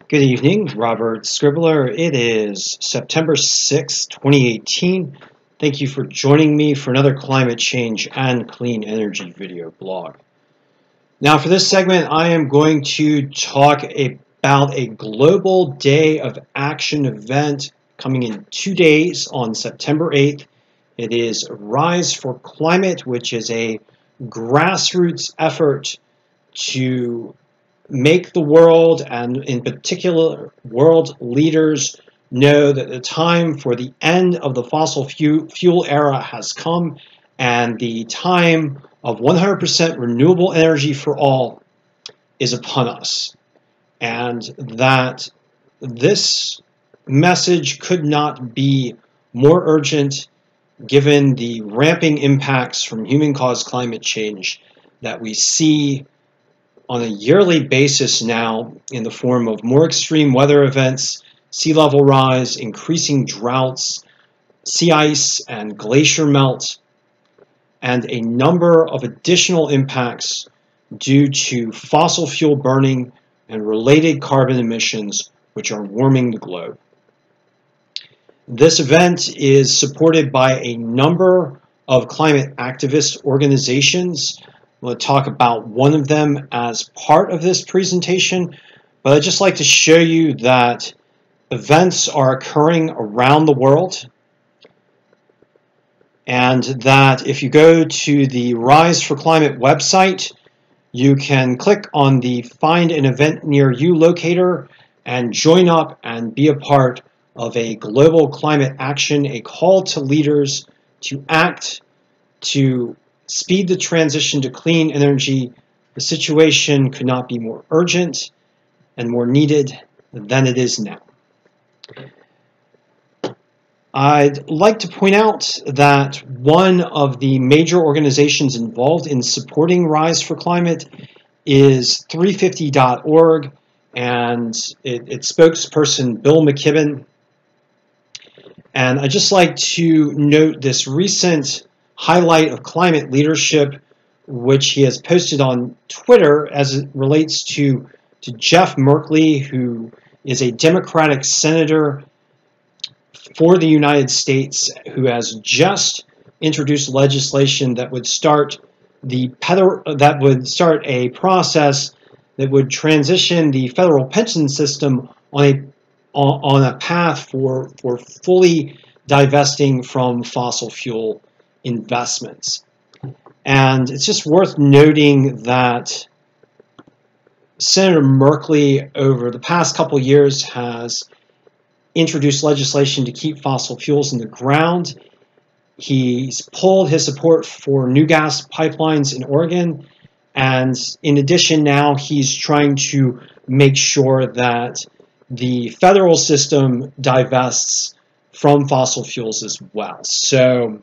Good evening, Robert Scribbler. It is September 6, 2018. Thank you for joining me for another climate change and clean energy video blog. Now for this segment, I am going to talk about a global day of action event coming in 2 days on September 8th. It is Rise for Climate, which is a grassroots effort to make the world, and in particular world leaders, know that the time for the end of the fossil fuel era has come, and the time of 100% renewable energy for all is upon us. And that this message could not be more urgent given the ramping impacts from human-caused climate change that we see on a yearly basis now in the form of more extreme weather events, sea level rise, increasing droughts, sea ice and glacier melt, and a number of additional impacts due to fossil fuel burning and related carbon emissions which are warming the globe. This event is supported by a number of climate activist organizations. I'm going to talk about one of them as part of this presentation, but I'd just like to show you that events are occurring around the world, and that if you go to the Rise for Climate website, you can click on the Find an Event Near You locator and join up and be a part of a global climate action, a call to leaders to act to speed the transition to clean energy. The situation could not be more urgent and more needed than it is now. I'd like to point out that one of the major organizations involved in supporting Rise for Climate is 350.org, and its spokesperson, Bill McKibben. And I'd just like to note this recent highlight of climate leadership, which he has posted on Twitter as it relates to Jeff Merkley, who is a Democratic senator for the United States, who has just introduced legislation that would start a process that would transition the federal pension system on a path for fully divesting from fossil fuel investments. And it's just worth noting that Senator Merkley over the past couple years has introduced legislation to keep fossil fuels in the ground. He's pulled his support for new gas pipelines in Oregon, and in addition now he's trying to make sure that the federal system divests from fossil fuels as well. So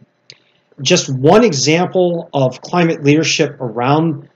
just one example of climate leadership around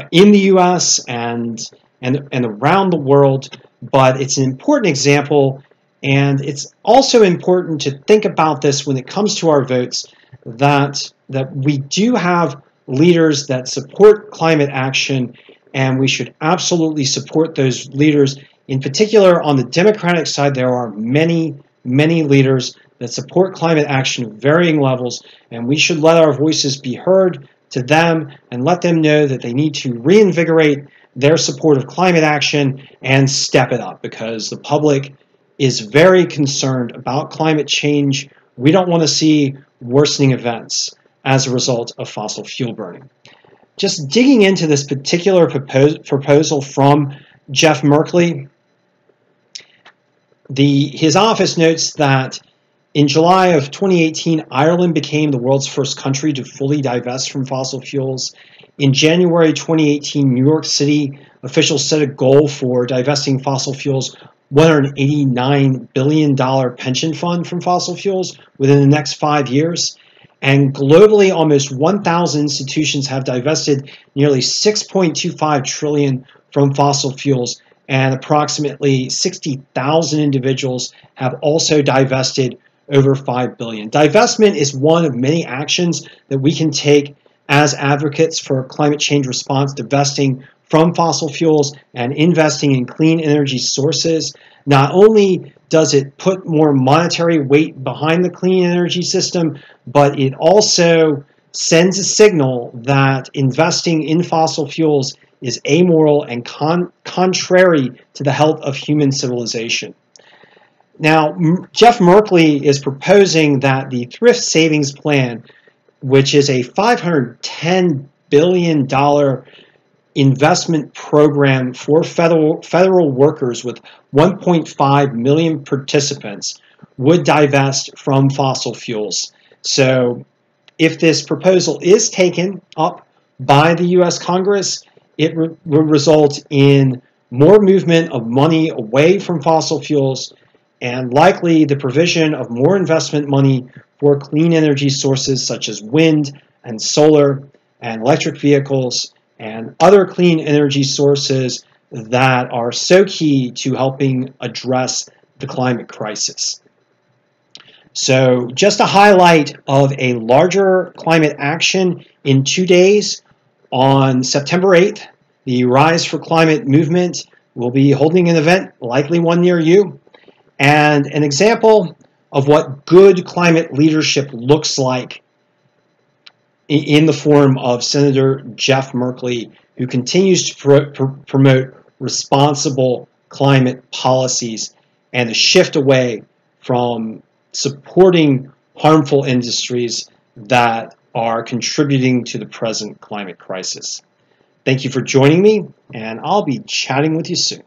in the U.S. and around the world, but it's an important example, and it's also important to think about this when it comes to our votes, that we do have leaders that support climate action, and we should absolutely support those leaders. In particular, on the Democratic side, there are many leaders that support climate action at varying levels, and we should let our voices be heard to them and let them know that they need to reinvigorate their support of climate action and step it up, because the public is very concerned about climate change. We don't want to see worsening events as a result of fossil fuel burning. Just digging into this particular proposal from Jeff Merkley, his office notes that in July of 2018, Ireland became the world's first country to fully divest from fossil fuels. In January 2018, New York City officials set a goal for divesting fossil fuels, $189 billion pension fund from fossil fuels within the next 5 years. And globally, almost 1,000 institutions have divested nearly $6.25 trillion from fossil fuels, and approximately 60,000 individuals have also divested over $5 billion. Divestment is one of many actions that we can take as advocates for climate change response, divesting from fossil fuels and investing in clean energy sources. Not only does it put more monetary weight behind the clean energy system, but it also sends a signal that investing in fossil fuels is amoral and contrary to the health of human civilization. Now, Jeff Merkley is proposing that the Thrift Savings Plan, which is a $510 billion investment program for federal workers with 1.5 million participants, would divest from fossil fuels. So if this proposal is taken up by the U.S. Congress, it will result in more movement of money away from fossil fuels and likely the provision of more investment money for clean energy sources such as wind and solar and electric vehicles and other clean energy sources that are so key to helping address the climate crisis. So just a highlight of a larger climate action in 2 days. On September 8th, the Rise for Climate movement will be holding an event, likely one near you, and an example of what good climate leadership looks like in the form of Senator Jeff Merkley, who continues to promote responsible climate policies and a shift away from supporting harmful industries that are contributing to the present climate crisis. Thank you for joining me, and I'll be chatting with you soon.